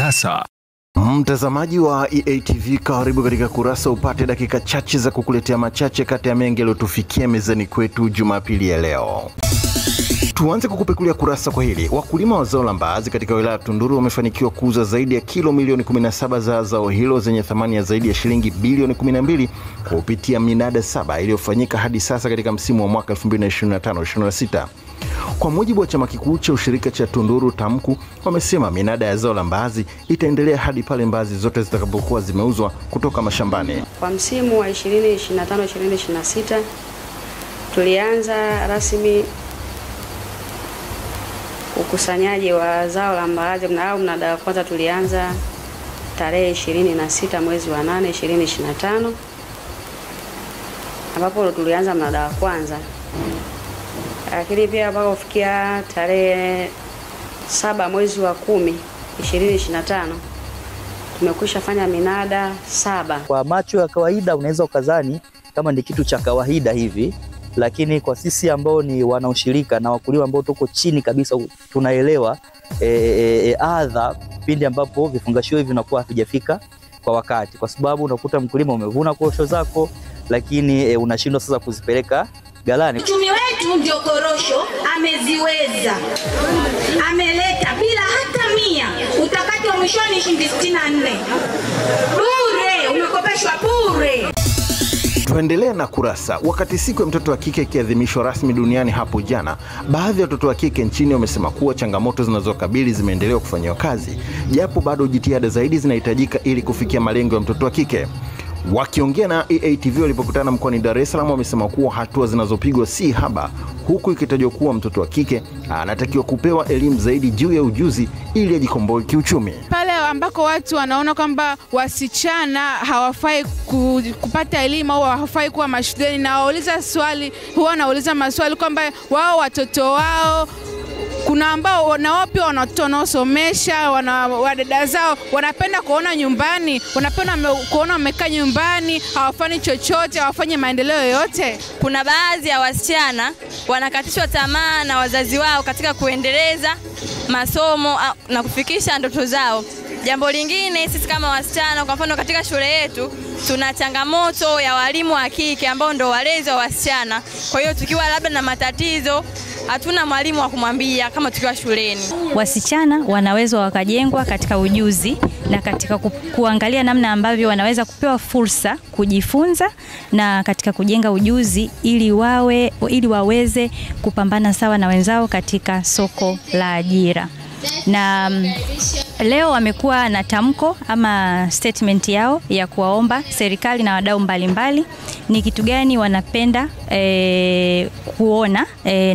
Kurasa. Mtazamaji wa EATV, karibu katika Kurasa upate dakika chache za kukuletea machache kati ya mengi yaliyotufikia mezani kwetu Jumapili ya leo. Tuanze kukupekulia kurasa kwa hili. Wakulima wa zao la mbaazi katika wilaya ya Tunduru wamefanikiwa kuuza zaidi ya kilo milioni 17 za zao hilo zenye thamani ya zaidi ya shilingi bilioni 12 kupitia minada 7 iliyofanyika hadi sasa katika msimu wa mwaka 2025-26. Kwa mujibu wa chama kikuu cha ushirika cha Tunduru TAMKU, wamesema minada ya zao la mbaazi itaendelea hadi pale mbaazi zote zitakapokuwa zimeuzwa kutoka mashambani. Kwa msimu wa 2025-2026 tulianza rasmi ukusanyaji wa zao la mbaazi. Mnada wa kwanza tulianza tarehe 26 mwezi wa 8 2025, ambapo tulianza mnada wa kwanza. Lakini pia mpaka kufikia tarehe 7 mwezi wa 10 2025 tumekwisha fanya minada 7. Kwa macho ya kawaida unaweza ukazani kama ni kitu cha kawaida hivi, lakini kwa sisi ambao ni wanaoshirika na wakulima ambao tuko chini kabisa tunaelewa adha pindi ambapo vifungashio hivi vinakuwa havijafika kwa wakati, kwa sababu unakuta mkulima umevuna korosho zako lakini unashindwa sasa kuzipeleka galani. Mchumi wetu ndio korosho ameziweza, ameleta bila hata 100, utakati wa mwishoni shilingi 64 bure, umekopeshwa bure. Tuendelea na Kurasa. Wakati siku ya mtoto wa kike ikiadhimishwa rasmi duniani hapo jana, baadhi ya watoto wa kike nchini wamesema kuwa changamoto zinazokabili zimeendelea kufanywa kazi, japo bado jitihada zaidi zinahitajika ili kufikia malengo ya mtoto wa kike. Wakiongea na EATV walipokutana mkoani Dar es Salaam, wamesema kuwa hatua zinazopigwa si haba, huku ikitajwa kuwa mtoto wa kike anatakiwa kupewa elimu zaidi juu ya ujuzi ili ajikomboe kiuchumi. Pale ambako watu wanaona kwamba wasichana hawafai kupata elimu au hawafai kuwa mashuleni, na wauliza swali, huwa nauliza maswali kwamba wao watoto wao, kuna ambao na wao pia wanaosomesha wadada zao wanapenda kuona nyumbani, wanapenda kuona wamekaa nyumbani, hawafanyi chochote, hawafanyi maendeleo yoyote. Kuna baadhi ya wasichana wanakatishwa tamaa na wazazi wao katika kuendeleza masomo na kufikisha ndoto zao. Jambo lingine, sisi kama wasichana, kwa mfano katika shule yetu tuna changamoto ya walimu wa kike ambao ndio walezi wa wasichana. Kwa hiyo tukiwa labda na matatizo, hatuna mwalimu wa kumwambia kama tukiwa shuleni. Wasichana wanaweza wakajengwa katika ujuzi na katika kuangalia namna ambavyo wanaweza kupewa fursa kujifunza na katika kujenga ujuzi ili waweze kupambana sawa na wenzao katika soko la ajira. Na leo wamekuwa na tamko ama statement yao ya kuwaomba serikali na wadau mbalimbali ni kitu gani wanapenda kuona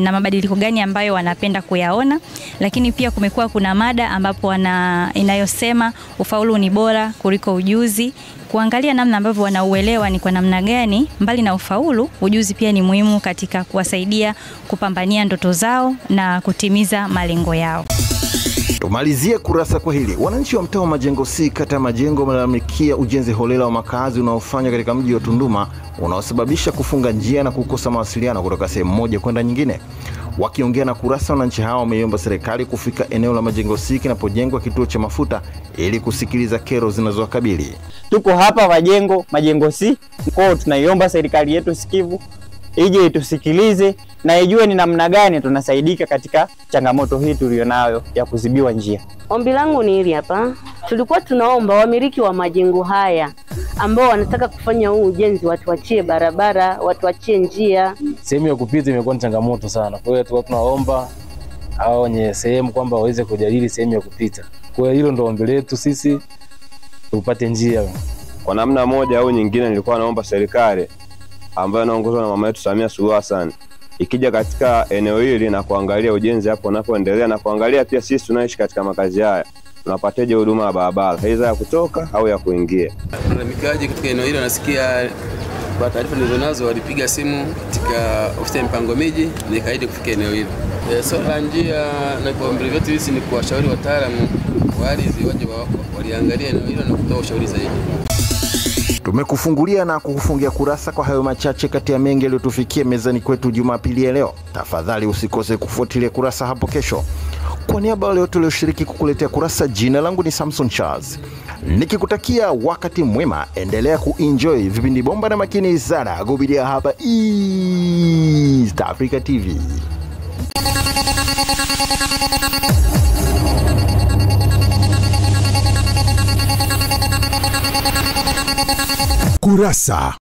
na mabadiliko gani ambayo wanapenda kuyaona. Lakini pia kumekuwa kuna mada ambapo inayosema ufaulu ni bora kuliko ujuzi, kuangalia namna ambavyo wanauelewa ni kwa namna gani mbali na ufaulu, ujuzi pia ni muhimu katika kuwasaidia kupambania ndoto zao na kutimiza malengo yao. Tumalizie Kurasa kwa hili. Wananchi wa mtaa wa Majengo C kata Majengo wamelalamikia ujenzi holela wa makazi unaofanywa katika mji wa Tunduma unaosababisha kufunga njia na kukosa mawasiliano kutoka sehemu moja kwenda nyingine. Wakiongea na Kurasa, wananchi hao wameiomba serikali kufika eneo la Majengo C kinapojengwa kituo cha mafuta ili kusikiliza kero zinazowakabili. Tuko hapa Majengo C, kwa tunaiomba serikali yetu sikivu ije itusikilize na ijue ni namna gani tunasaidika katika changamoto hii tulionayo ya kuzibiwa njia. Ombi langu ni hili hapa. Tulikuwa tunaomba wamiliki wa majengo haya ambao wanataka kufanya huu ujenzi watuachie barabara, watuachie njia. Sehemu ya kupita imekuwa ni changamoto sana. Kwa hiyo tunaomba hao wenye sehemu kwamba waweze kujadili sehemu ya kupita. Kwa hiyo hilo ndio ombi letu sisi, tupate njia. Kwa namna moja au nyingine nilikuwa naomba serikali ambayo inaongozwa na mama yetu Samia Suluhu Hassan ikija katika eneo hili na kuangalia ujenzi hapo unapoendelea na kuangalia pia sisi tunaishi katika makazi haya tunapateje huduma ya barabara, aidha ya kutoka au ya kuingia. Mikaji katika eneo hili nasikia kwa taarifa nilizonazo walipiga simu katika ofisi ya mpango miji nikaidi kufika eneo hili. Swala njia na kwa ombi letu hizi ni kuwashauri wataalamu wa ardhi waje waliangalia eneo hilo na kutoa ushauri zaidi. Tumekufungulia na kukufungia Kurasa kwa hayo machache kati ya mengi yaliyotufikia mezani kwetu Jumapili ya leo. Tafadhali usikose kufuatilia Kurasa hapo kesho. Kwa niaba wale wote walioshiriki kukuletea Kurasa, jina langu ni Samson Charles. Nikikutakia wakati mwema, endelea kuenjoy vipindi bomba na makini sana kupitia hapa East Africa TV. Kurasa.